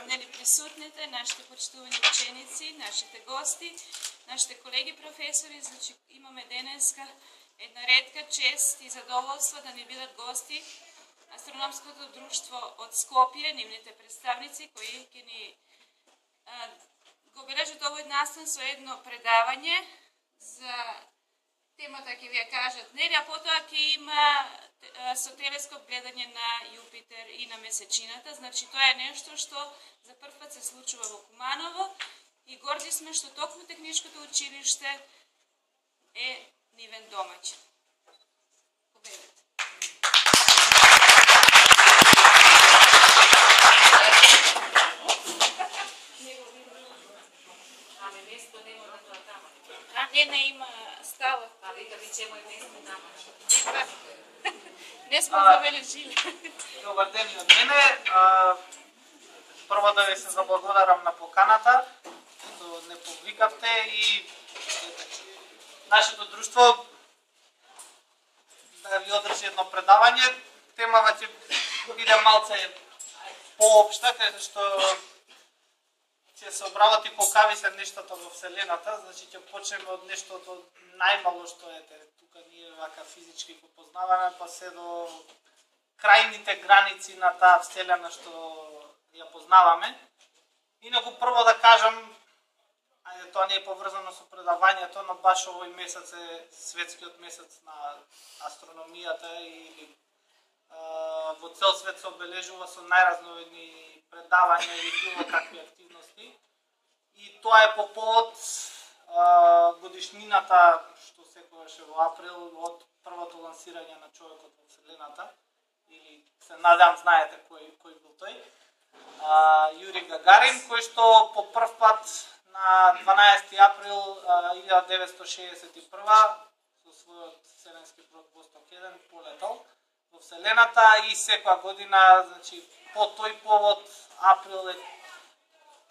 нели присутните, нашите почитувани ученици, нашите гости, нашите колеги професори. Значи имаме денеска една ретка чест и задоволство да ни бидат гости Астрономското друштво од Скопје, нивните представници кои ќе ни го обележат овој настан со едно предавање за темата ќе ви ја кажат, нели, а потоа ќе има со телескоп гледање на Јупитер и на месечината. Значи тоа е нешто што за прв пат се случува во Куманово и горди сме што токму техничкото училиште е нивен домаќин. Победете. Ами место нема да тоа тама. Не има става. А вика ви че мој место тама. Не сме забележили. Добар ден и од мене. Прво да ви се заблагодарам на поканата, што не повикавте и нашето друштво да ви одржи едно предавање. Темава ќе биде малце поопшта, кај што ќе се обработи колкави се нештата во Вселената, значи ќе почнеме од нештото најмало што е тука ние вака физички го познаваме, па се до крајните граници на таа Вселена што ја познаваме. Инаку прво да кажам, ајде тоа не е поврзано со предавањето, но баш овој месец е светскиот месец на астрономијата и во цел свет се обележува со најразновидни предавања или било какви активности. И тоа е по повод годишнината, што секогаш е во април, од првото лансирање на човекот во Вселената. Или се надам знаете кој бил тој. Јури Гагарин, кој што по прв пат на 12 април 1961 со својот вселенски брод Восток 1 полетал во Вселената и секоја година, значи по тој повод април е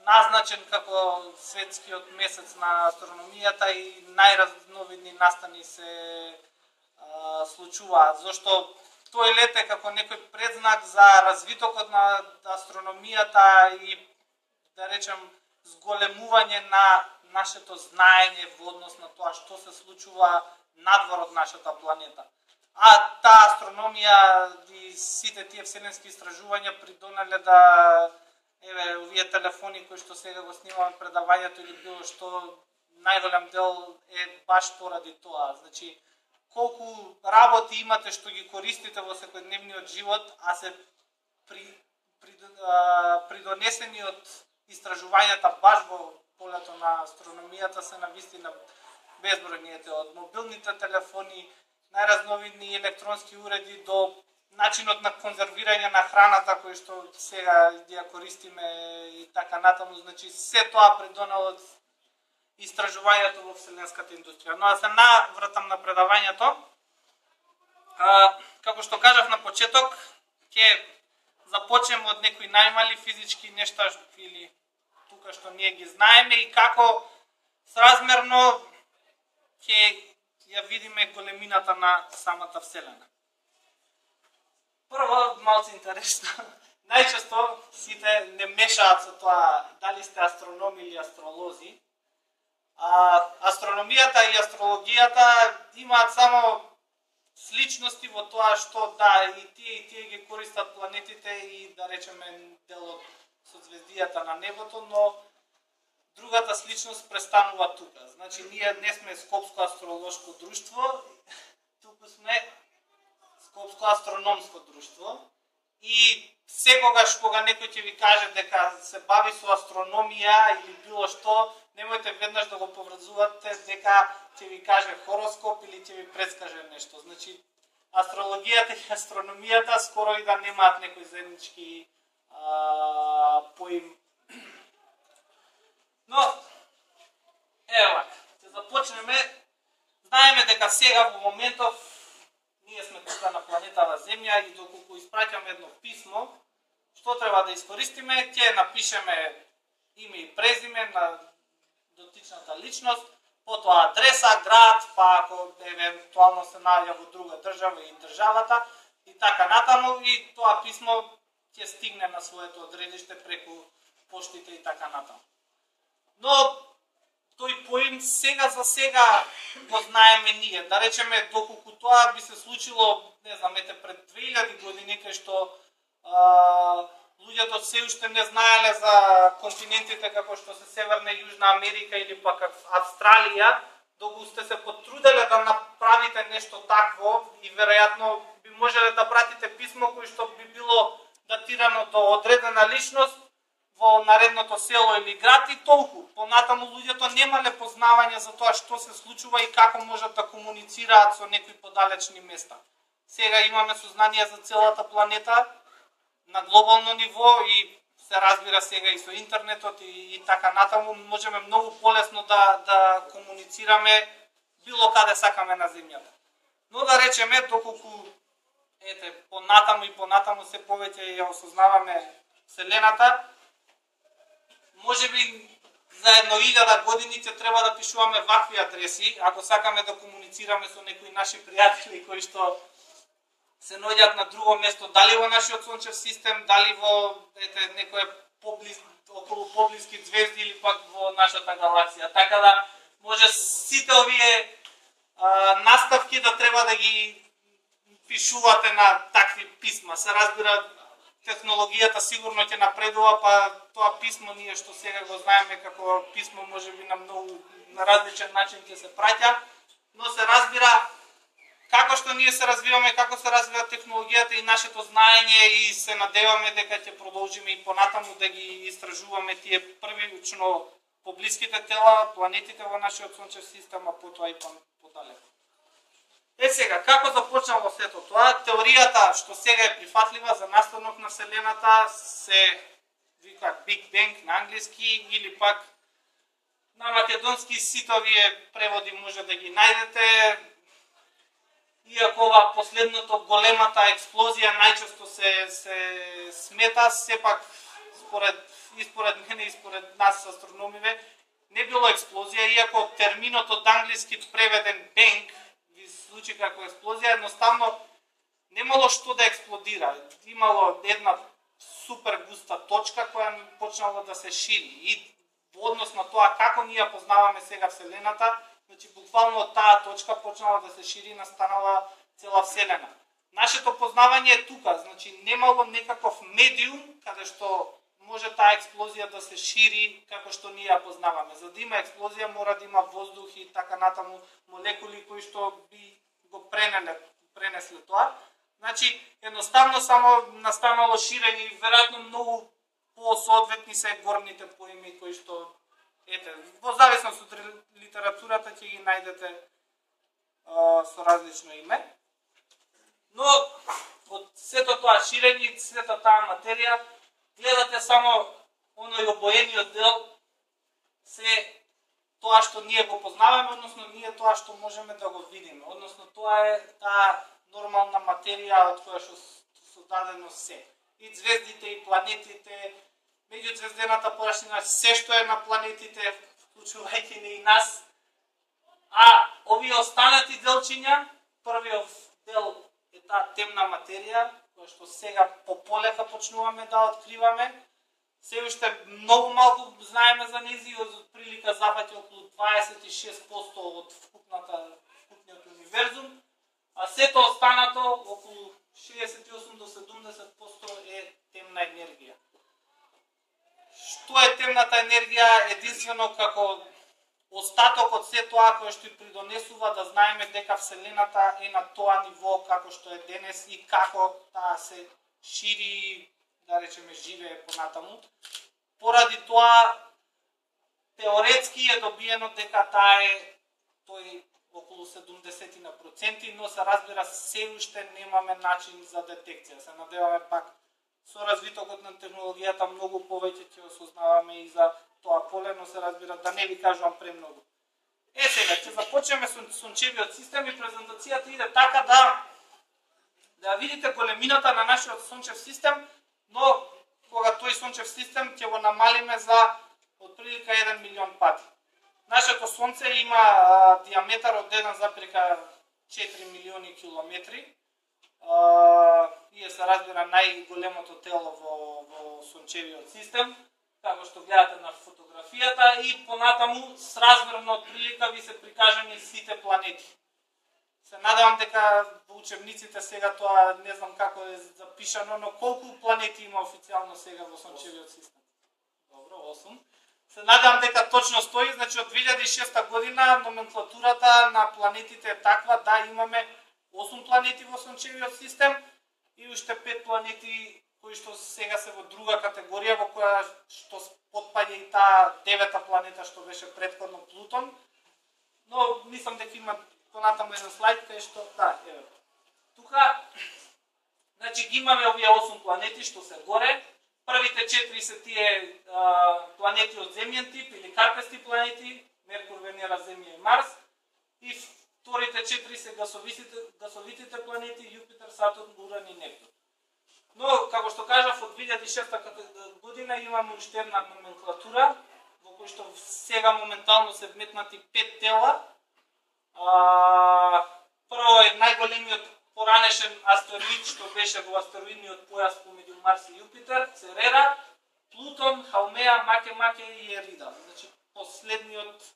назначен како светскиот месец на астрономијата и најразновидни настани се случуваат. Зошто тој лет е како некој предзнак за развитокот на астрономијата и, да речем, зголемување на нашето знаење во однос на тоа што се случува надвор од нашата планета. А таа астрономија и сите тие вселенски истражувања придонеле да овие телефони кои што сега го снимаме предавањето или било што, најголем дел е баш поради тоа. Значи, колку работи имате што ги користите во секојдневниот живот, а се придонесени од истражувањата баш во полето на астрономијата се навистина безбројните, од мобилните телефони, најразновидни електронски уреди до начинот на конзервирање на храната кој што сега ја користиме и така натаму. Значи се тоа придонело од истражувањето во вселенската индустрија. Но да се навратам на предавањето. Како што кажав на почеток, ќе започнеме од некои најмали физички нешта или тука што ние ги знаеме и како сразмерно ќе ја видиме големината на самата Вселена. Прво, малце интересно, најчесто сите не мешаат со тоа дали сте астрономи или астролози. Астрономијата и астрологијата имаат само сличности во тоа што да и тие ги користат планетите и да речеме дел од созвездијата на небото, но другата сличност престанува тука. Значи ние не сме Скопско астролошко друштво, туку сме Скопско астрономско друштво и секогаш кога некој ќе ви каже дека се бави со астрономија или било што, немојте веднаш да го поврзувате дека ќе ви каже хороскоп или ќе ви предскаже нешто. Значи, астрологијата и астрономијата скоро и да немаат некој заеднички поим. Но, ево, ќе започнеме. Знаеме дека сега во моментов ние сме тука на планетава Земја и доколку испраќаме едно писмо, што треба да искористиме, ќе напишеме име и презиме на дотичната личност, потоа адреса, град, па ако евентуално се наоѓа во друга држава и државата и така натаму, и тоа писмо ќе стигне на своето одредиште преку поштите и така натаму. Но тој поим сега за сега го знаеме ние. Да речеме, доколку тоа би се случило, не знам, пред 2000 години, кај што луѓето се уште не знаеле за континентите како што се Северна и Јужна Америка или пак Австралија, доколку сте се потруделе да направите нешто такво и веројатно би можеле да пратите писмо кој што би било датирано до одредена личност во наредното село или град и толку. Понатаму луѓето немале познавање за тоа што се случува и како можат да комуницираат со некои подалечни места. Сега имаме сознание за целата планета на глобално ниво и се разбира сега и со интернетот и така натаму можеме многу полесно да комуницираме било каде сакаме на земјата. Но да речеме, доколку понатаму се повеќе ја осознаваме Вселената, можеби за 1000 години ќе треба да пишуваме вакви адреси, ако сакаме да комуницираме со некои наши пријатели кои што се наоѓаат на друго место, дали во нашиот сончев систем, дали во некое околу поблиски звезди или пак во нашата галаксија. Така да може сите овие наставки да треба да ги пишувате на такви писма. Се разбира, технологијата сигурно ќе напредува, па тоа писмо ние што сега го знаеме како писмо можеби на различен начин ќе се праќа, но се разбира како што ние се развиваме, како се развива технологијата и нашето знаење и се надеваме дека ќе продолжиме и понатаму да ги истражуваме тие првично поблиските тела, планетите во нашиот сончев систем, а потоа и подалеку. Сега, како започнало сето тоа? Теоријата што сега е прифатлива за настанок на Вселената се вика Big Bang на англиски или пак на македонски сите овие преводи може да ги најдете. Иако ова последното големата експлозија најчесто се смета, сепак според мене и според нас астрономиве не било експлозија, иако терминот од англиски преведен bang ви звучи како експлозија, едноставно немало што да експлодира. Имало една супер густа точка која почнала да се шири и во однос на тоа како ние познаваме сега Вселената, значи буквално од таа точка почнала да се шири и настанала цела Вселена. Нашето познавање е тука, значи немало некаков медиум каде што може таа експлозија да се шири како што ние ја познаваме. За да има експлозија мора да има воздух и така натаму молекули кои што би го пренесле тоа. Значи едноставно само настанало ширење и веројатно многу посоодветни се горните поими кои што во зависност од литературата ќе ги најдете со различно име. Но од сето тоа ширење, сето таа материја, гледате само оној обоениот дел, се тоа што ние го познаваме, односно ние тоа што можеме да го видиме. Односно тоа е таа нормална материја од која што создадено се. И звездите, и планетите, меѓузвездената порашнина, се што е на планетите, вклучувајќи и нас. А овие останати делчиња, првиот дел е таа темна материја, која што сега пополека почнуваме да откриваме. Се уште многу малку знаеме за нејзи, од прилика зафаќа околу 26% од вкупниот универзум, а сето останато околу 68 до 70% е темна енергија. Што е темната енергија? Единствено како остаток од се тоа кое што и придонесува да знаеме дека Вселената е на тоа ниво како што е денес и како таа се шири, да речеме, живее понатаму. Поради тоа, теоретски е добиено дека таа е тој околу 70%, но се разбира се уште немаме начин за детекција. Се надеваме пак со развитокот на технологијата многу повеќе ќе осознаваме и за тоа поле, но се разбира да не ви кажувам премногу. Сега, ќе започнеме со сончевиот систем и презентацијата иде така да видите големината на нашиот сончев систем, но кога тој сончев систем ќе го намалиме за отприлика 1 милион пати. Нашето сонце има диаметар од 1,4 милиони километри. И се разбира најголемото тело во сончевиот систем, како што гледате на фотографијата, и понатаму сразмерно од прилика ви се прикажани сите планети. Се надевам дека во учебниците сега тоа не знам како е запишано, но колку планети има официјално сега во сончевиот систем? Добро, 8. Се надевам дека точно стои, значи од 2006 година номенклатурата на планетите е таква да имаме 8 планети во сончевиот систем и уште 5 планети кои што сега се во друга категорија, во која што потпаѓа и таа 9-та планета што беше претходно Плутон. Но мислам дека има понатаму еден слайд кај што да, еве. Тука значи ги имаме овие 8 планети што се горе. Првите 4 се тие планети од земјен тип или карпести планети, Меркур, Венера, Земја и Марс. И вторите 4 се гасовитите планети, Јупитер, Сатурн, Уран и Нептун. Но, како што кажав, од 2006 година имаме уште една номенклатура, во кој што сега моментално се вметнати 5 тела. Прво е најголемиот поранешен астероид што беше во астероидниот појас помеѓу Марс и Јупитер, Церера, Плутон, Хаумеа, Маке и Ерида. Значи, последниот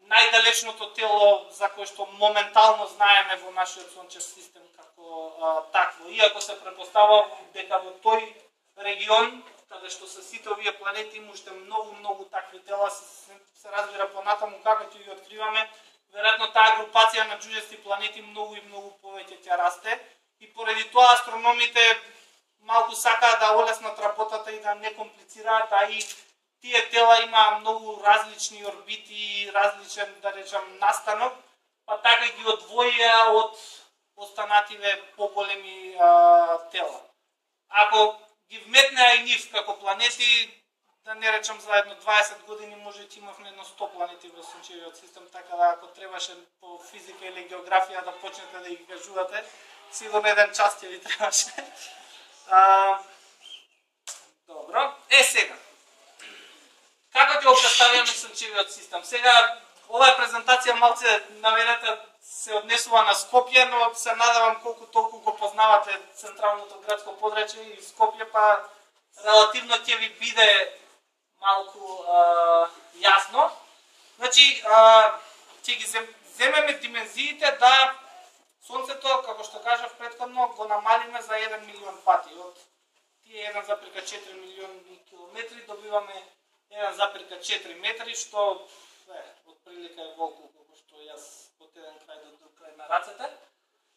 најдалечното тело за кое што моментално знаеме во нашиот сончев систем како такво. Иако се претпоставува дека во тој регион, каде што се сите овие планети, има уште многу такви тела, се разбира понатаму како ќе ги откриваме. Веројатно таа групација на џуџести планети многу повеќе ќе расте и поради тоа астрономите малку сакаат да олеснат работата и да не комплицираат, а и тие тела има многу различни орбити, различен, да речам, настанок, па така ги одвоија од останативе поголеми тела. Ако ги вметнеа и нив како планети, да не речам за едно 20 години може да имавме едно 100 планети во сончевиот систем, така да ако требаше по физика или географија да почнете да ги кажувате, сигурно еден час ќе ви требаше. Добро. Сега. Како ќе го представиме сончевиот систем? Сега, оваа презентација малце намената се однесува на Скопје, но се надевам колку толку го познавате централното градско подрачје и Скопје, па релативно ќе ви биде малку јасно. Значи, ќе ги земеме димензиите да Сонцето, како што кажав претходно, го намалиме за 1 милион пати. Од тие 1,4 милиони километри добиваме 1,4 метри, што отприлика е волку, како што јас од еден крај до друг крај на рацете.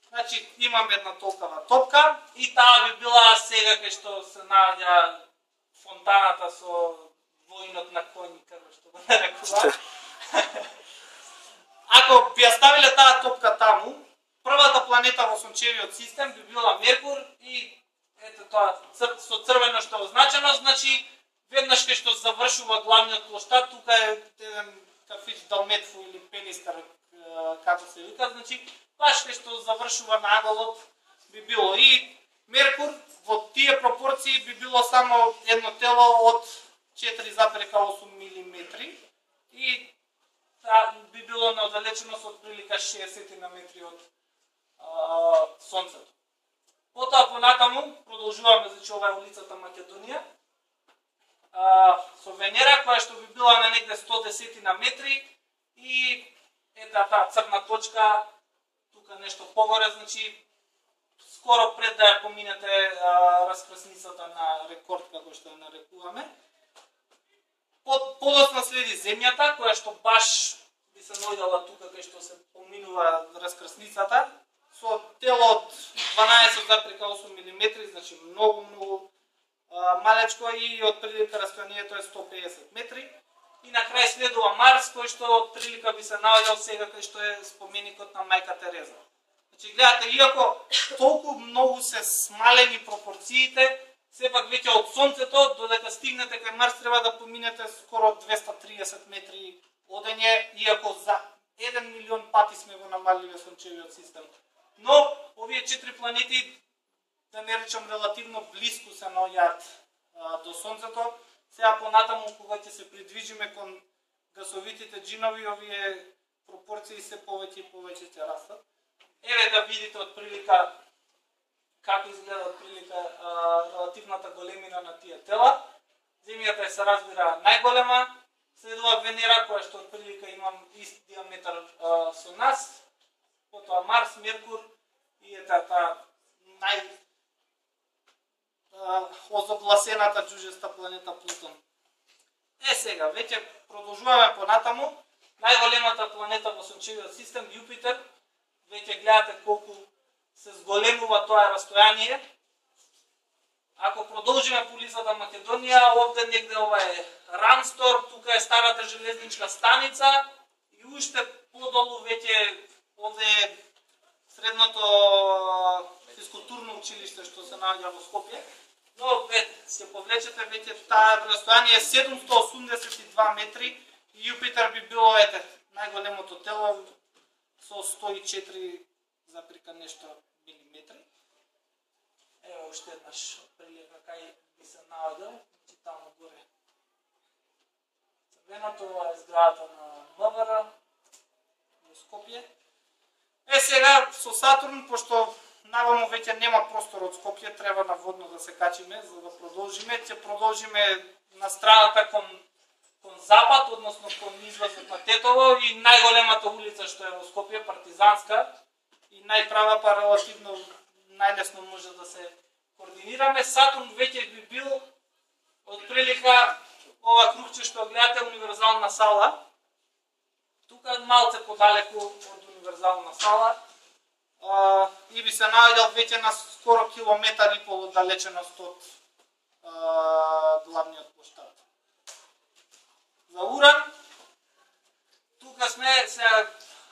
Значи, имам една толкава топка и таа би била сега кај што се наоѓа фонтаната со воинот на коњ, како што го нарекува. Ако би ја ставиле таа топка таму, првата планета во сончевиот систем би била Меркур и ето тоа со црвено што е означено, значи веднаш кај што завршува главниот плоштад, тука е еден кафич Далметфу или Пенискар, како се вика, значи баш кај што завршува наголот би било. И Меркур во тие пропорции би било само едно тело од 4,8 мм и би било на оддалеченост од прилика 60 на метри од Сонцето. Потоа понатаму продолжуваме, значи ова е улицата Македонија, со Венера, која што би била на негде 110 на метри и ета таа црна точка, тука нешто погоре, значи скоро пред да ја поминете раскрсницата на рекорд, како што ја нарекуваме. Подоцна следи Земјата, која што баш би се наоѓала тука кај што се поминува раскрсницата, со тело од 12,8 мм, значи многу малечко и од прилика растојанието е 150 метри. И на крај следува Марс, кој што од прилика би се наоѓал сега кај што е споменикот на мајка Тереза. Значи гледате, иако толку многу се смалени пропорциите, сепак веќе од Сонцето додека стигнете кај Марс треба да поминете скоро 230 метри одење, иако за 1 милион пати сме го намалиле сончевиот систем. Но овие 4 планети, да не речам релативно близко се наоѓаат до Сонцето. Сега понатаму кога ќе се придвижиме кон гасовитите джинови, овие пропорции се повеќе и повеќе ќе растат. Еве да видите од прилика како изгледа од прилика релативната големина на тие тела. Земјата е, се разбира, најголема, следува Венера, која што отприлика имам ист диаметар со нас, потоа Марс, Меркур и таа озогласената џуџеста планета Плутон. Сега, веќе продолжуваме понатаму. Најголемата планета во сончевиот систем, Јупитер, веќе гледате колку се зголемува тоа растојание. Ако продолжиме по улицата Македонија, овде негде ова е Ранстор, тука е старата железничка станица и уште подолу веќе овде е средното физкултурно училиште што се наоѓа во Скопје. Но се повлечете, веќе таа растојание е 782 метри и Јупитер би било најголемото тело со 104 нешто милиметри. Ево уште еднаш прилика кај би се наоѓал, таму горе. Црвеното е зградата на МВР во Скопје. Сега со Сатурн, пошто наваму веќе нема простор од Скопје, треба наводно да се качиме за да продолжиме. Ќе продолжиме на страната кон запад, односно кон излазот на Тетово и најголемата улица што е во Скопје, Партизанска, и најправа, па релативно најлесно може да се координираме. Сатурн веќе би бил отприлика ова крупче што гледате, универзална сала. Тука малце подалеку од универзална сала. И би се наоѓал веќе на скоро километар и пол оддалеченост од главниот плоштад. За Уран, тука сме,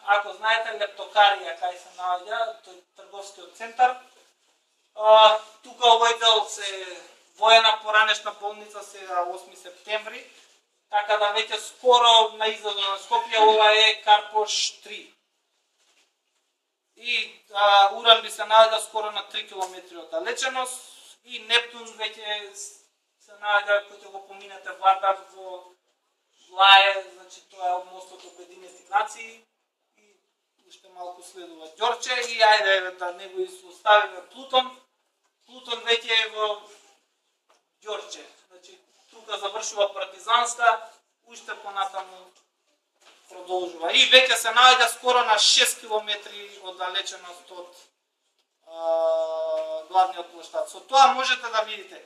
ако знаете, Лептокарија, кај се наоѓа, тој трговскиот центар. Тука овој дел се воена поранешна болница сега 8 септември, така да веќе скоро на излазот на Скопје ова е Карпош 3. И Уран би се наоѓа скоро на 3 км оддалеченост и Нептун веќе се наоѓа, кој ќе го поминете Вардар во Лаје, значи тоа е од мостот Обединети нации и уште малку следува Ѓорче и ајде да не го оставиме Плутон. Плутон веќе е во Ѓорче, значи тука завршува Партизанска, уште понатаму продолжува. И веќе се наоѓа скоро на 6 км оддалеченост од главниот плоштад. Со тоа можете да видите,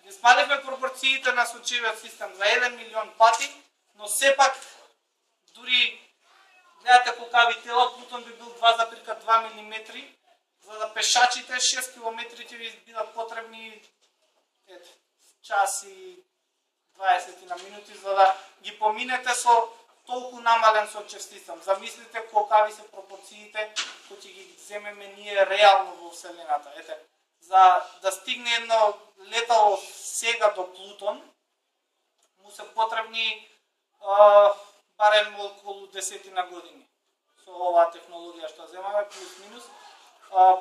ги спаливме пропорциите на сончевиот систем за 1 милион пати, но сепак, дури гледате колкави тела, Плутон би бил 2,2 мм, за да пешачите 6 км ќе ви бидат потребни час и 20 на минути, за да ги поминете со толку намален сончев систем. Замислите колкави се пропорциите кои ќе ги земеме ние реално во Вселената. За да стигне едно летало сега до Плутон, му се потребни барем околу 10 на години. Со оваа технологија што земаме, плюс минус.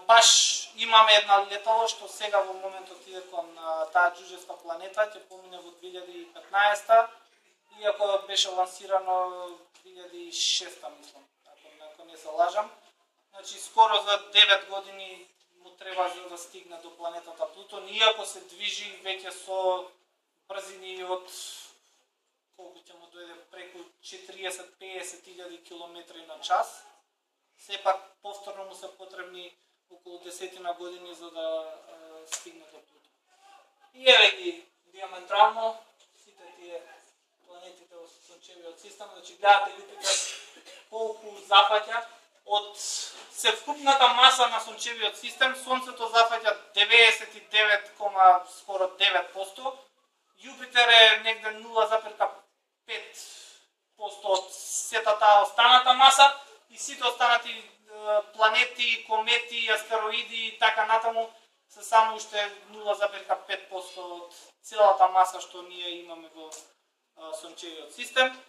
Баш имаме една летало што сега во моментот иде кон таа џуџеста планета, ќе помине во 2015, иако беше лансирано 2006, мислам, ако не се лажам. Значи скоро за 9 години му треба за да стигне до планетата Плутон, иако се движи веќе со брзини од колку ќе му дојде преку 40-50 километри на час. Сепак повторно му се потребни околу 10 на години за да стигне до Плутон. И еве ги диаметрално сите тие планетите во сончевиот систем, значи гледате Јупитер колку зафаќа од севкупната маса на сончевиот систем. Сонцето зафаќа 99,9%. Јупитер е негде 0,5% од сета таа останата маса и сите останати планети, комети, астероиди и така натаму се само уште 0,5% од целата маса што ние имаме во сончевиот систем.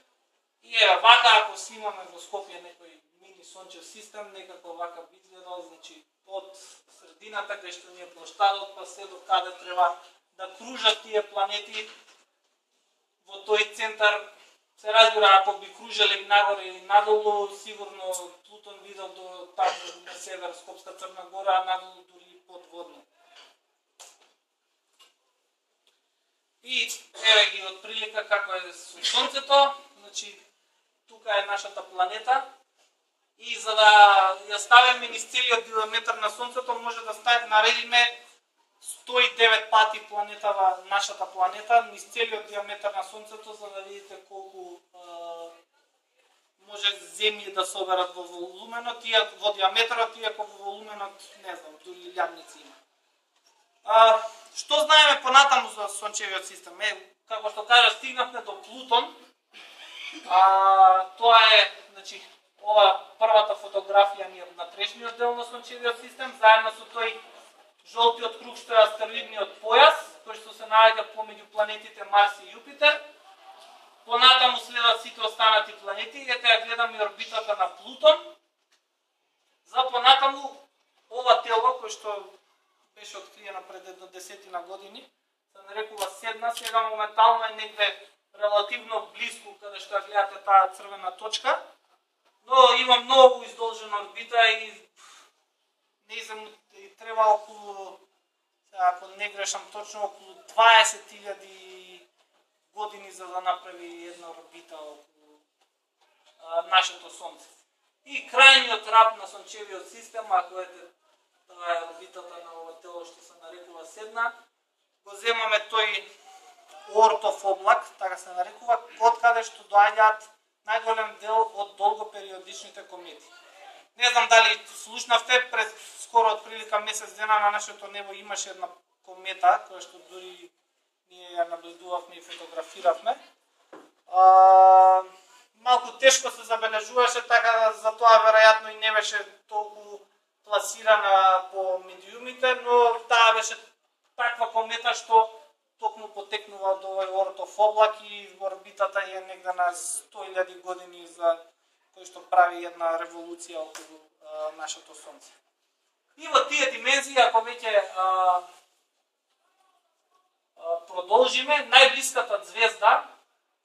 И еве вака, ако снимаме во Скопје некој мини сончев систем, некако вака би изгледал, значи од средината кај што ни е плоштадот па се до каде треба да кружат тие планети во тој центар. Се разбира, ако би кружеле нагоре или надолу, сигурно Плутон видел до таму на север, Скопска Црна Гора, а надолу дури подводно. И еве ги отприлика како е со Сонцето, значи тука е нашата планета. И за да ја ставиме низ целиот диаметар на Сонцето, може да наредиме 109 пати планетава, нашата планета, низ целиот диаметар на Сонцето, за да видите колку може земји да соберат во волуменот, во диаметарот, иако во волуменот, не знам, дури илјадници има. Што знаеме понатаму за Сончевиот систем? Како што кажа, стигнавме до Плутон. Тоа е, значи, ова првата фотографија ни е на трешниот дел на Сончевиот систем, заедно со тој жолтиот круг што е астероидниот појас, кој што се наоѓа помеѓу планетите Марс и Јупитер. Понатаму следат сите останати планети, ете ја гледаме орбитата на Плутон. За понатаму ова тело, кој што беше откриено пред едно 10 години, се нарекува Седна, сега моментално е негде релативно близко каде што ја гледате таа црвена точка, но има многу издолжена орбита и треба околу, ако не грешам точно, околу 20.000 години за да направи една орбита околу нашето Сонце. И крајниот раб на Сончевиот систем, ако ете тоа е орбитата на ова тело што се нарекува Седна, го земаме тој Оортов облак, така се нарекува, од каде што доаѓаат најголем дел од долгопериодичните комети. Не знам дали слушнавте, пред скоро од прилика месец дена на нашето небо имаше една комета, која што дури ние ја наблюдувавме и фотографиравме. Малку тешко се забележуваше, така за тоа веројатно и не беше толку пласирана по медиумите, но таа беше таква комета што токму потекнува од овој Оортов облак и орбитата е негде на 100.000 години, за кој што прави една револуција околу нашето Сонце. И во тие димензии, ако веќе продолжиме, најблиската звезда,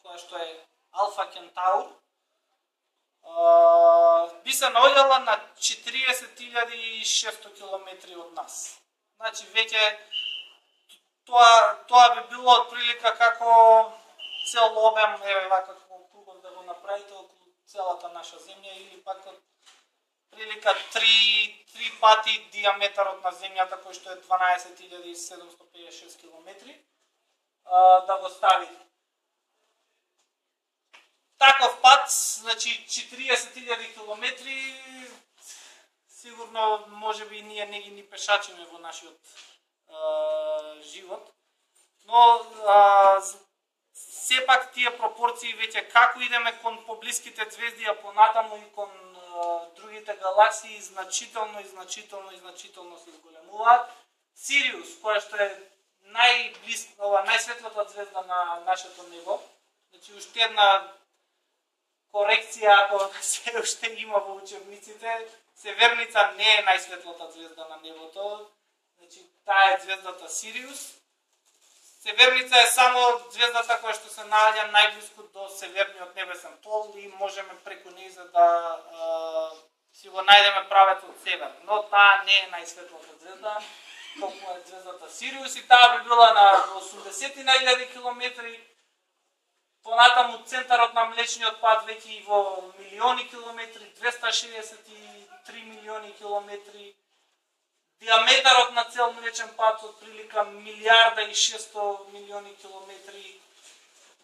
која што е Алфа Кентаур, би се наоѓала на 40.600 км од нас. Значи, веќе тоа би било отприлика како цел обем, еве вака како кругот да го направите околу целата наша земја, или пак прилика 3 пати диаметарот на земјата, кој што е 12.756 км, да го стави. Таков пат, значи 40.000 км, сигурно можеби ние не ги пешачиме во нашиот живот, но сепак тие пропорции веќе како идеме кон поблиските звезди, а понатаму и кон другите галаксии значително се изголемуваат. Сириус, која што е најсветлата звезда на нашето небо, значи уште една корекција, ако се уште има во учебниците, Северница не е најсветлата звезда на небото, значи таа е звездата Сириус. Северница е само звездата која што се наоѓа најблиску до северниот небесен пол и можеме преку нејза да си го најдеме правецот север. Но таа не е најсветлата звезда, толку е звездата Сириус и таа би била на 80.000 км. Понатаму центарот на Млечниот пат веќе и во милиони километри, 263 милиони километри. Диаметарот на цел Млечен пат од прилика 1.600 милиони километри.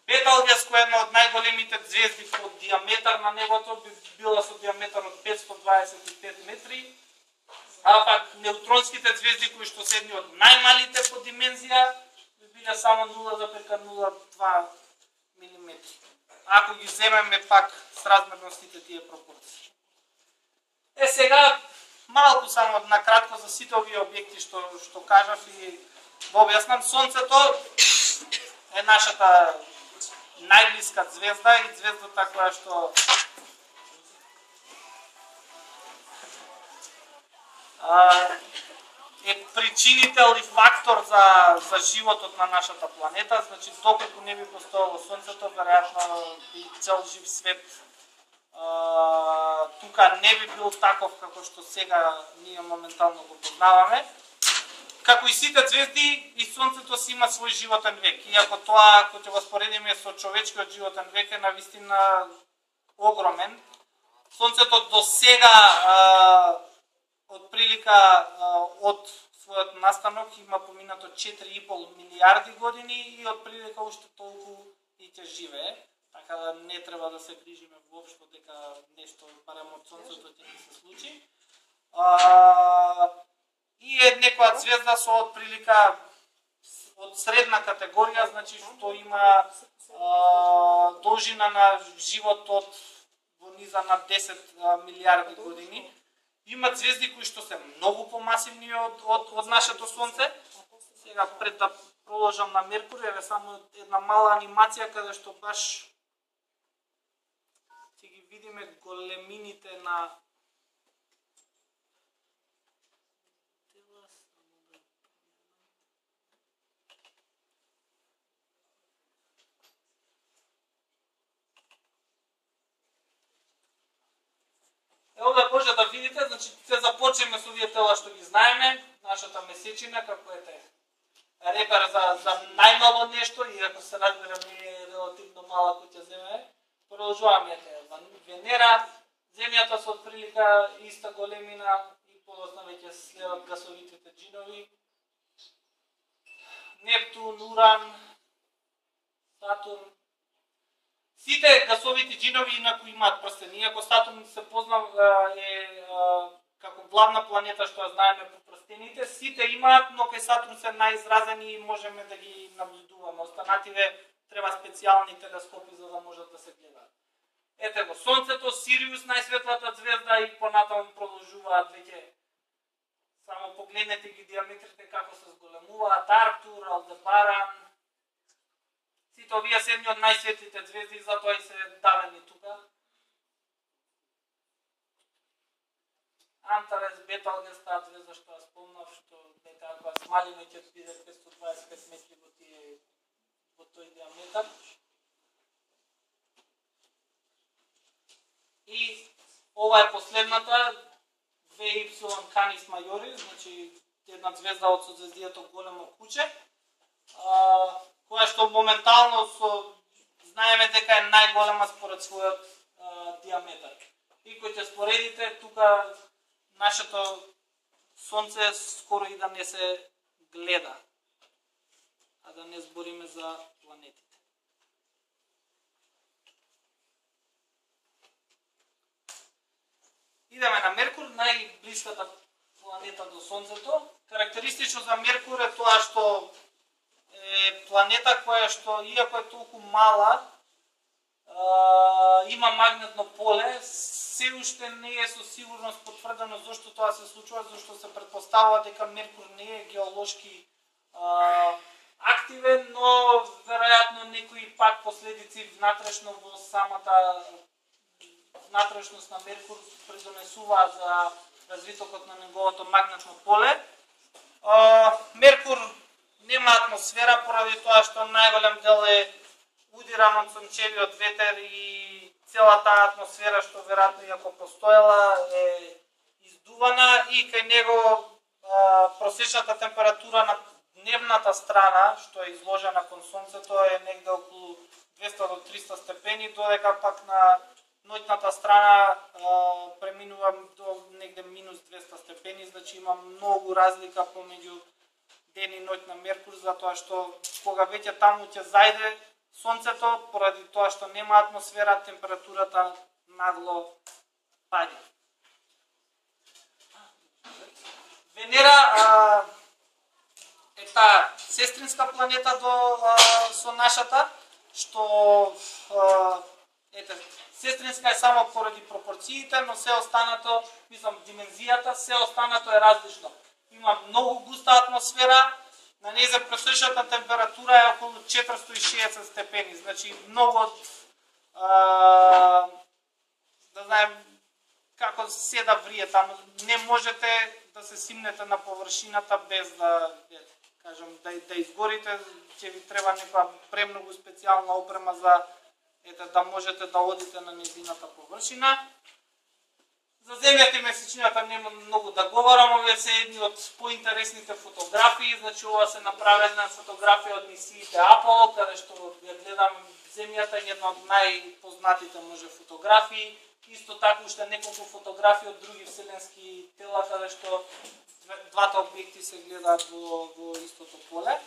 Бетелгес, која е една од најголемите звезди по диаметар на небото, би била со диаметар од 525 метри. А пак неутронските звезди, кои што се едни од најмалите по димензија, би биле само 0,02 милиметри. Ако ги земеме пак с размерностите тие пропорции. Сега малку само накратко за сите овие објекти што кажав и го објаснам. Сонцето е нашата најблиска звезда и звездата која што е причинител и фактор за животот на нашата планета. Значи, доколку не би постоело Сонцето, веројатно би цел жив свет тука не би бил таков како што сега ние моментално го познаваме. како и сите звезди, и Сонцето си има свој животен век. Иако тоа, ако ќе го споредиме со човечкиот животен век, е навистина огромен. Сонцето до сега, од прилика од својот настанок, има поминато 4,5 милиарди години и од прилика уште толку и ќе живее. Така да не треба да се грижиме воопшто дека нешто барем од Сонцето ќе ни се случи. И е некоја звезда со од прилика од средна категорија, значи што има должина на животот во низа на 10 милиарди години. Има звезди кои што се многу помасивни од нашето Сонце. Сега пред да продолжам на Меркур, е само една мала анимација каде што баш ќе ги видиме големините на Ево да може да видите, значи ќе започнеме со овие тела што ги знаеме, нашата месечина како е репер за најмало нешто, иако се разбираме е релативно мала кој ќе земе. Продолжуваме Венера, Земјата со отприлика иста големина и подоцна веќе следат гасовитите џинови. Нептун, Уран, Сатурн. Сите гасовити џинови инаку имаат прстени, иако Сатурн се познав како главна планета што ја знаеме по прстените, сите имаат, но кај Сатурн се најизразени и можеме да ги наблюдуваме. Останативе треба специјални телескопи за да можат да се гледаат. Ете го, Сонцето, Сириус, најсветлата звезда и понатаму продолжуваат веќе. Само погледнете ги диаметрите како се зголемуваат, Арктур, Алдебаран. Сите овие се едни од најсветлите звезди, затоа и се давени тука. Антарес, Беталгес, таа звезда што ја спомнав, што дека ако ја смалиме ќе биде 525 метри во тој диаметар. И ова е последната, VY Canis Majoris, значи една звезда од созвездието Големо куче, која што моментално знаеме дека е најголема според својот диаметар. И кој ќе споредите, тука нашето Сонце скоро и да не се гледа, а да не збориме за планетите. Идеме на Меркур, најблиската планета до Сонцето. Карактеристично за Меркур е тоа што е планета која што, иако е толку мала, има магнетно поле, се уште не е со сигурност потврдено зашто тоа се случува, зашто се претпоставува дека Меркур не е геолошки активен, но веројатно некои пак последици внатрешно во самата внатрешност на Меркур придонесуваат за развитокот на неговото магнетно поле. Меркур нема атмосфера поради тоа што најголем дел е удиран од сончевиот ветер и целата атмосфера што веројатно иако постоела е издувана и кај него просечната температура на дневната страна што е изложена кон сонцето е негде околу 200 до 300 степени, додека пак на ноќната страна преминува до негде минус 200 степени, значи има многу разлика помеѓу ден и ноќ на Меркур, затоа што кога веќе таму ќе зајде сонцето, поради тоа што нема атмосфера, температурата нагло паѓа. Венера е таа сестринска планета со нашата, што сестринска е само поради пропорциите, но се останато, мислам, димензијата, се останато е различно. Има многу густа атмосфера, на нејза пресечната температура е околу 460 степени, значи многу од да знаем како се да врие таму, не можете да се симнете на површината без да кажам да изгорите, ќе ви треба некоја премногу специјална опрема за да можете да одите на нејзината површина. За земјата и месечината нема многу да говорам, овие се едни од поинтересните фотографии, значи ова се направена фотографија од мисиите Аполо, каде што ја гледам земјата, една од најпознатите може фотографии, исто така уште неколку фотографии од други вселенски тела, каде што двата објекти се гледаат во истото поле.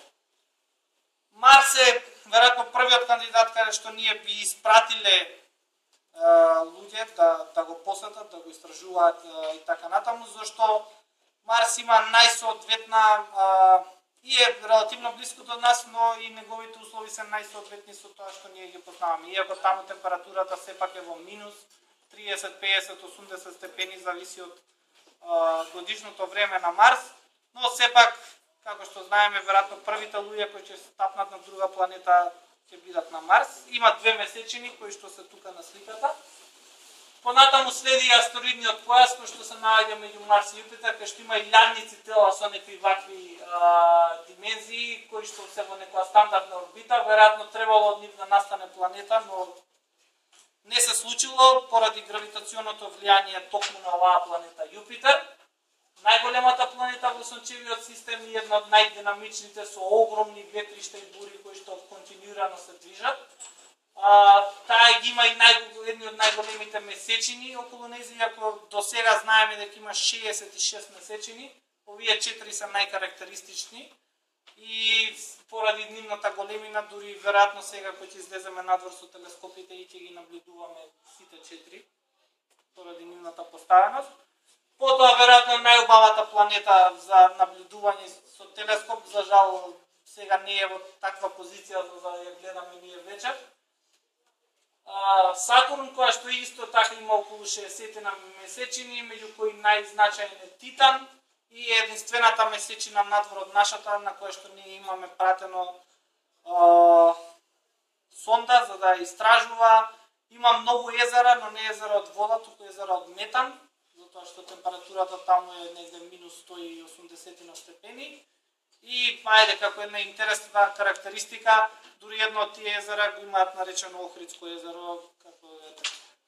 Марс е веројатно првиот кандидат каде што ние би испратиле луѓе да го посетат, да го истражуваат и така натаму, зашто Марс има најсоодветна и е релативно близко до нас, но и неговите услови се најсоодветни со тоа што ние ги познаваме. Иако таму температурата сепак е во минус 30, 50, 80 степени, зависи од годишното време на Марс, но сепак, како што знаеме, веројатно првите луѓе кои ќе стапнат на друга планета ќе бидат на Марс. Има две месечини кои што се тука на сликата. Понатаму следи астероидниот појас кој што се наоѓа меѓу Марс и Јупитер, кај што има илјадници тела со некои вакви димензии кои што се во некоја стандардна орбита. Веројатно требало од нив да настане планета, но не се случило поради гравитационото влијание токму на оваа планета Јупитер. Најголемата планета во сончевиот систем и една од најдинамичните со огромни ветришта и бури кои што континуирано се движат. Таа ги има и едни од најголемите месечини околу нејзи, иако до сега знаеме дека има 66 месечини, овие 4 се најкарактеристични и поради нивната големина, дури веројатно сега кој ќе излеземе надвор со телескопите и ќе ги наблюдуваме сите 4 поради нивната поставеност. Потоа, веројатно, најубавата планета за наблюдување со телескоп, за жал, сега не е во таква позиција за да ја гледаме ние вечер. Сатурн, која што исто така има околу 60 на месечини, меѓу кои најзначаен е Титан и единствената месечина надвор од нашата, на која што ние имаме пратено сонда за да истражува. Има многу езера, но не езера од вода, туку езера од метан, затоа што температурата таму е негде минус 180 на степени. И ајде, како една интересна карактеристика, дури едно од тие езера го имаат наречено Охридско езеро, како е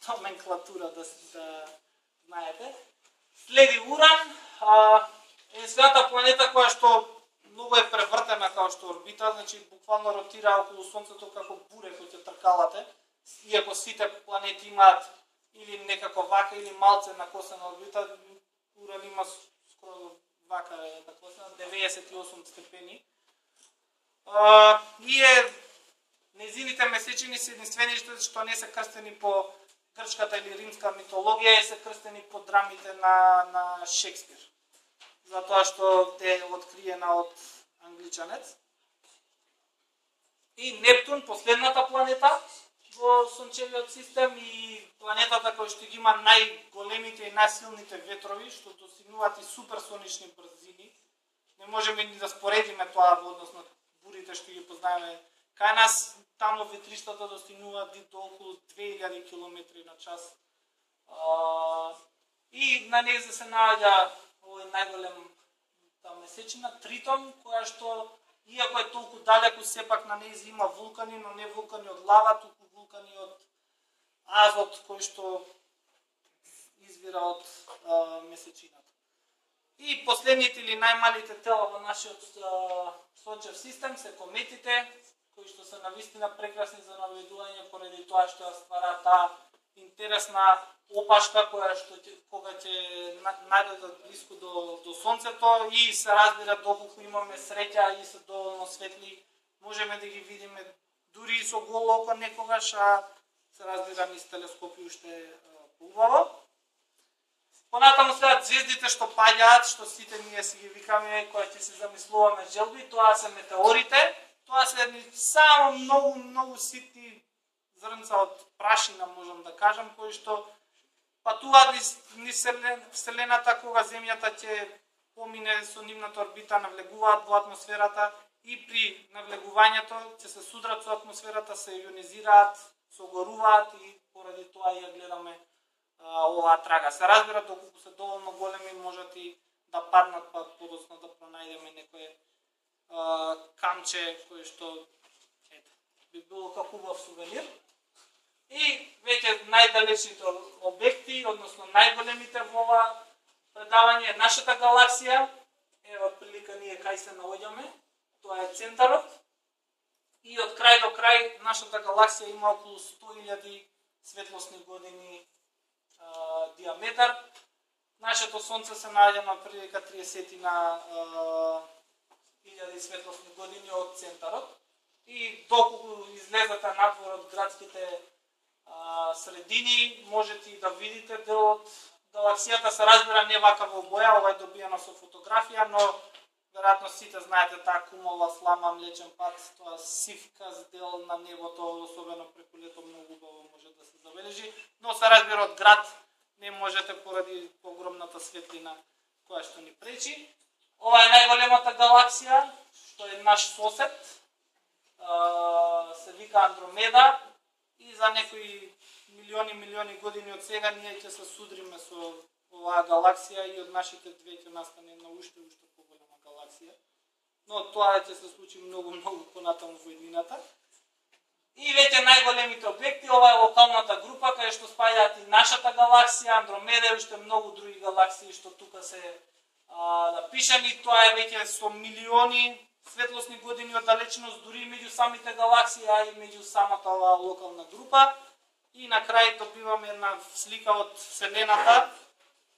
номенклатура да знаете. Следи Уран, единствената планета која што многу е превртена како што орбита, значи буквално ротира околу Сонцето како буре кој ќе тркалате, иако сите планети имаат или некако вака или малце накосена орбита, Уран има скоро вака е накосена, 98 степени. И незините месечини се единствените што не се крстени по грчката или римска митологија, и се крстени по драмите на Шекспир. Затоа што е откриена од англичанец. И Нептун, последната планета во сончевиот систем и планетата која што ги има најголемите и најсилните ветрови, што достигнуваат и суперсонични брзини. Не можеме ни да споредиме тоа во однос на бурите што ги познаеме кај нас. Таму ветриштата достигнуваат до околу 2000 км на час. И на нејзе се наоѓа овој најголем месечина Тритон, која што иако е толку далеку, сепак на нејзе има вулкани, но не вулкани од лава, туку вулкани од азот кој што извира од месечината. И последните или најмалите тела во нашиот сончев систем се кометите, кои што се навистина прекрасни за наблюдување поради тоа што ја ствара таа интересна опашка која што кога ќе најдат близко до сонцето и се разбира доколку имаме среќа и се доволно светли, можеме да ги видиме дури и со голо око некогаш, а се разбира низ телескопи уште поубаво. Понатаму следат звездите што паѓаат, што сите ние си ги викаме, кои ќе се замислуваме желби, тоа се метеорите. Тоа се само многу ситни зрнца од прашина, можам да кажам, кои што патуваат низ Вселената кога Земјата ќе помине со нивната орбита, навлегуваат во атмосферата и при навлегувањето ќе се судрат со атмосферата, се ионизираат, согоруваат и поради тоа ја гледаме оваа трага. Се разбира, доколку се доволно големи, можат и да паднат, па подоцна да пронајдеме некое камче кој што би било како убав сувенир. И веќе најдалечните објекти, односно најголемите во ова предавање е нашата галаксија. Ево прилика ние кај се наоѓаме. Тоа е центарот. И од крај до крај нашата галаксија има околу 100.000 светлосни години диаметар. Нашето сонце се наоѓа на прилика 30.000 светлосни години од центарот. И доколку излезете надвор од градските средини, можете и да видите дел од галаксијата. Се разбира не вака во боја, ова е добиено со фотографија, но веројатно сите знаете таа кумова слама, Млечен пат, тоа сивкаст дел на небото, особено преку лето многу убаво може да се забележи, но се разбира од град не можете поради огромната светлина која што ни пречи. Ова е најголемата галаксија, што е наш сосед, се вика Андромеда, и за некои милиони години од сега ние ќе се судриме со оваа галаксија и од нашите две ќе настане една уште поголема галаксија. Но тоа ќе се случи многу понатаму во иднината. И веќе најголемите објекти, ова е локалната група кај што спаѓаат и нашата галаксија, Андромеда и уште многу други галаксии што тука се напишани. Тоа е веќе со милиони светлосни години од далечност, дури меѓу самите галаксии, а и меѓу самата оваа локална група. И на крај добиваме една слика од Вселената.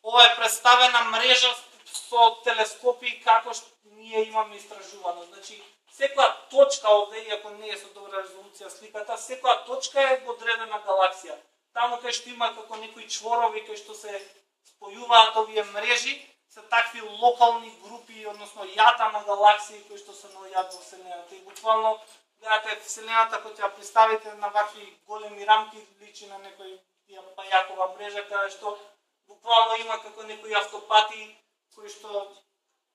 Ова е представена мрежа со телескопи како што ние имаме истражувано. Значи, секоја точка овде, иако не е со добра резолуција сликата, секоја точка е одредена галаксија. Таму кај што има како некои чворови кај што се спојуваат овие мрежи, се такви локални групи, односно јата на галаксии кои што се наоѓаат во Вселената. И буквално гледате Вселената кога ја представите на вакви големи рамки, личи на некој пајакова мрежа каде што буквално има како некои автопати кои што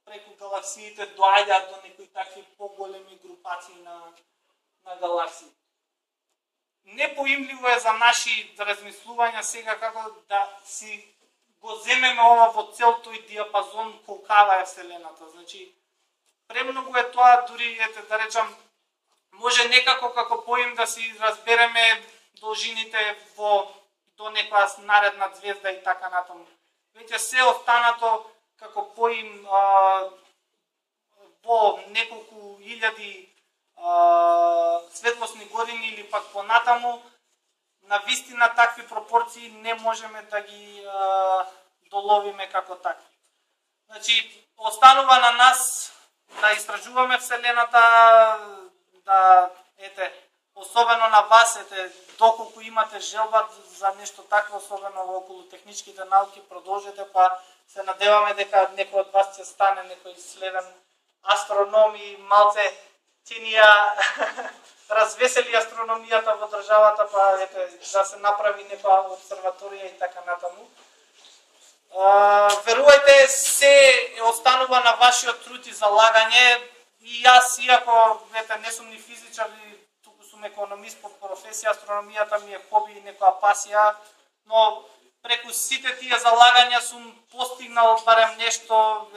преку галаксиите доаѓаат до некои такви поголеми групации на галаксии. Непоимливо е за наши размислувања сега како да си го земеме ова во цел тој диапазон колкава е Вселената. Значи, премногу е тоа, дури ете да речам, може некако како поим да си разбереме должините до некоја наредна звезда и така натаму. Веќе се останато како поим во неколку илјади светлосни години или пак понатаму, на вистина такви пропорции не можеме да ги доловиме како такви. Значи, останува на нас да истражуваме Вселената, да, особено на вас, доколку имате желба за нешто такво, особено околу техничките науки, продолжете, па се надеваме дека некој од вас ќе стане некој следен астроном и малце ќе ни ја развесели астрономијата во државата, па да се направи некоја обсерваторија и така натаму. Верувајте, се останува на вашиот труд и залагање. И јас, иако не сум ни физичар, туку сум економист по професија, астрономијата ми е хоби и некоја пасија, но преку сите тие залагања сум постигнал барем нешто,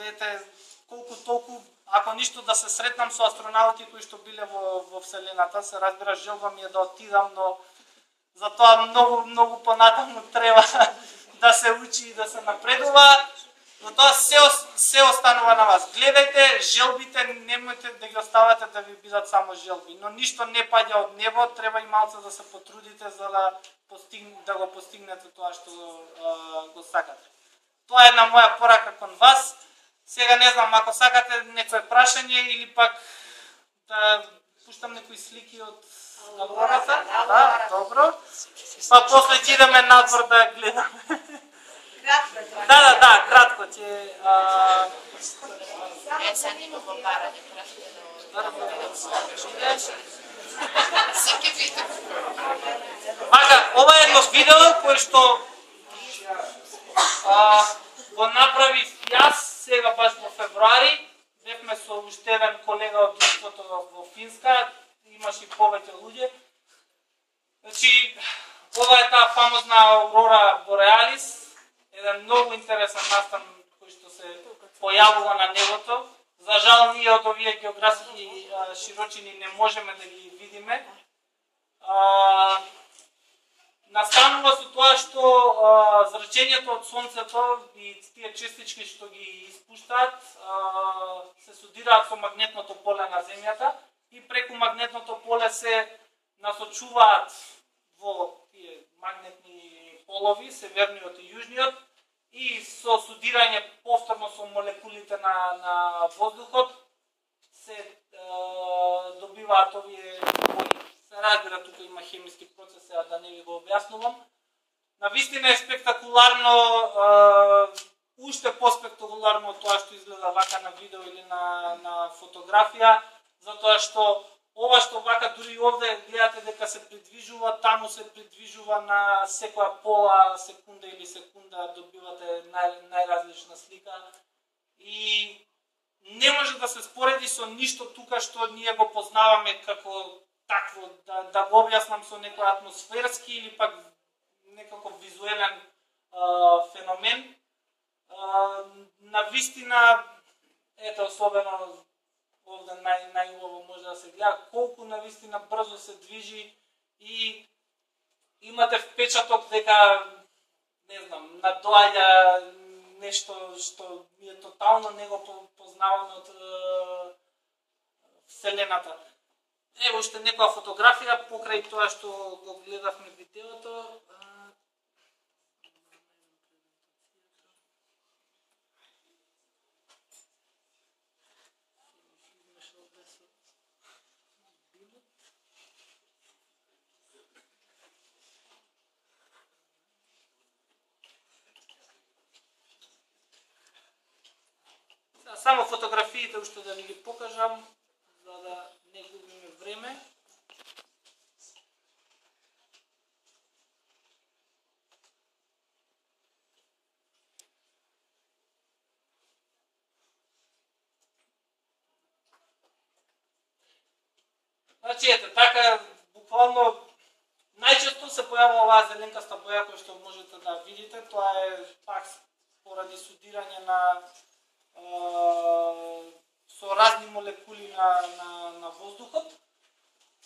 колку толку, ако ништо да се сретнам со астронаути кои што биле во Вселената. Се разбира, желба ми е да отидам, но за тоа многу понатаму треба да се учи и да се напредува. Но тоа се останува на вас. Гледајте желбите, немојте да ги оставате да ви бидат само желби. Но ништо не паѓа од небо, треба и малце да се потрудите за да го постигнете тоа што го сакате. Тоа е една моја порака кон вас. Сега не знам, ако сакате некое прашање или пак да пуштам некои слики од Аврората. Да, добро. Па после ќе идеме надвор да гледаме. Да, кратко ќе... Sad imamo baranje, ова е едно видео кое што го направив јас сега баш во февруари. Бевме со уште еден колега од друштвото во Финска, имаше и повеќе луѓе. Значи, ова е таа фамозна Аурора Бореалис, еден многу интересен настан кој што се појавува на небото. За жал, ние од овие географски широчини не можеме да ги видиме. Настанува со тоа тоа што зрачењето од сонцето и тие честички што ги испуштаат се судираат со магнетното поле на земјата и преку магнетното поле се насочуваат во тие магнетни полови, северниот и јужниот, и со судирање повторно со молекулите на воздухот се добиваат овие бои. Се разбира, тука има хемиски процес, да не ви го објаснувам. Навистина е спектакуларно, уште поспектакуларно од тоа што изгледа вака на видео или на фотографија, затоа што ова што вака дури овде гледате дека се придвижува, таму се придвижува на секоја пола секунда или секунда, добивате најразлична слика и не може да се спореди со ништо тука што ние го познаваме како такво, да го објаснам со некој атмосферски или пак некако визуелен феномен. Навистина, ето особено овде најубаво може да се гледа колку навистина брзо се движи и имате впечаток дека, не знам, надоаѓа нешто што ми е тотално не го познаваме од Вселената. Ево уште некоја фотографија покрај тоа што го гледавме видеото. Само фотографиите уште да ви ги покажам, за да не губиме време. Значи, ете, така, буквално, најчесто се појавува оваа зеленкаста боја која што можете да видите, тоа е пак поради судирање со разни молекули на воздухот.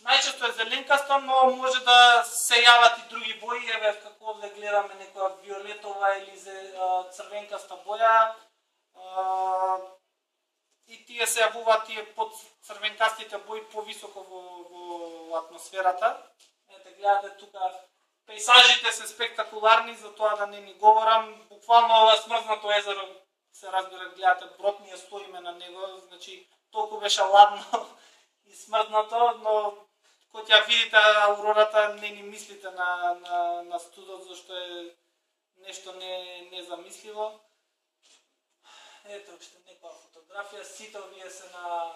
Најчесто е зеленкаста, но може да се јават и други бои, еве како овде гледаме некоја виолетова или црвенкаста боја. И тие се јавуваат тие под црвенкастите бои повисоко во атмосферата. Ете гледате тука пейзажите се спектакуларни, за тоа да не ни говорам. Буквално ова смрзнато езеро се разбира, гледате брод, ние стоиме на него, значи толку беше ладно и смрзнато, но кога ја видите аурората не ни мислите на студот, зашто е нешто незамисливо. Ето уште некоја фотографија, сите овие се на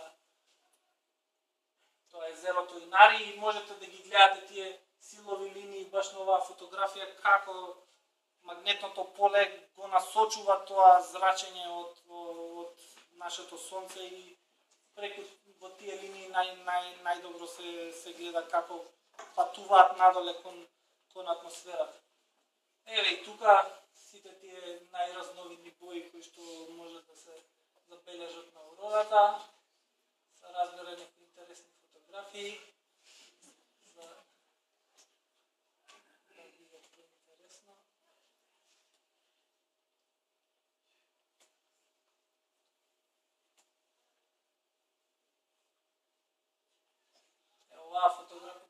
тоа езерото Инари и можете да ги гледате тие силови линии баш на оваа фотографија како магнетното поле го насочува тоа зрачење од нашето сонце и преку во тие линии најдобро се гледа како патуваат надоле кон атмосферата. Еве и тука сите тие најразновидни бои кои што може да се забележат на аурората. Се разбира некои интересни фотографии. Оваа фотографија.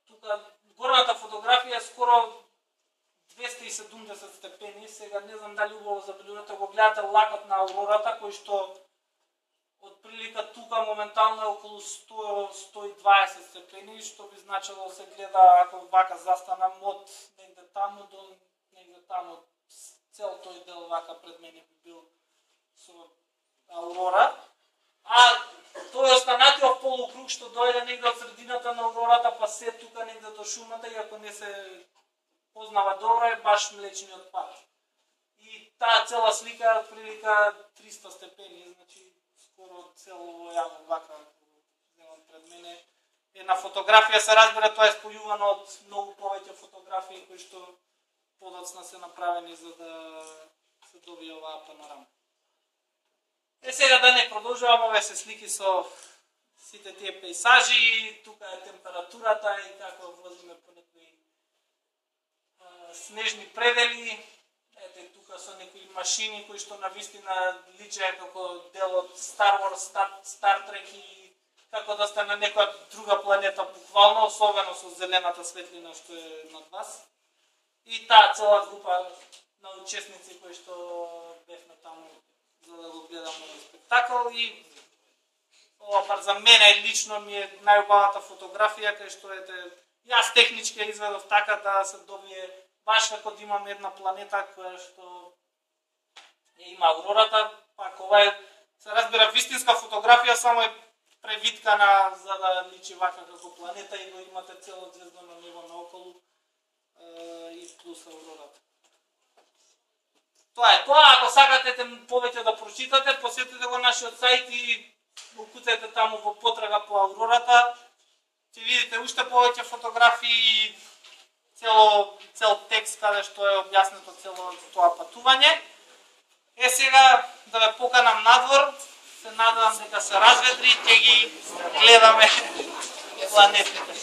Тука горната фотографија е скоро 270 степени. Сега не знам дали убаво забележувате, го гледате лакот на аурората кој што од прилика тука моментално е околу 100-120 степени, што би значило се гледа ако вака застанам од негде таму до негде таму. Цел тој дел вака пред мене би бил со аурора. А тој останатиот полукруг што дојде негде од средината на аурората, па се тука негде до шумата, и ако не се познава добро, е баш Млечниот пат. И таа цела слика е отприлика 300 степени, значи скоро цело јаво вака земам пред мене. Една фотографија се разбира, тоа е спојувано од многу повеќе фотографии кои што подоцна се направени за да се добие оваа панорама. Сега да не продолжувам, ове се слики со сите тие пейзажи, тука е температурата и како возиме по некои снежни предели, ете тука со некои машини кои што навистина личеа како дел од Star Wars, Star Trek и како да сте на некоја друга планета буквално, особено со зелената светлина што е над вас. И таа цела група на учесници кои што бевме таму за да го гледаме спектакл и ова бар за мене лично ми е најубавата фотографија кај што ете јас технички ја изведов така да се добие баш како да имаме една планета која што има аурората, пак ова е се разбира вистинска фотографија, само е превиткана за да личи вака како планета и да имате цело звездано небо наоколу и плюс аурората. Тоа е тоа, ако сакате повеќе да прочитате, посетете го нашиот сајт и укуцете таму во потрага по аурората. Ќе видите уште повеќе фотографии и цел текст каде што е објаснето цело тоа патување. Сега да ве поканам надвор, се надевам дека се разветри и ќе ги гледаме планетите.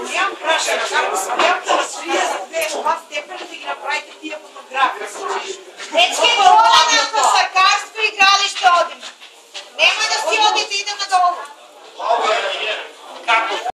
Нямам прашање, како смејате на 32 степени да ги направите тие фотографии? Дечки, дола нам по саркарство игралиште одиме. Нема да си одите, идеме долу. Како?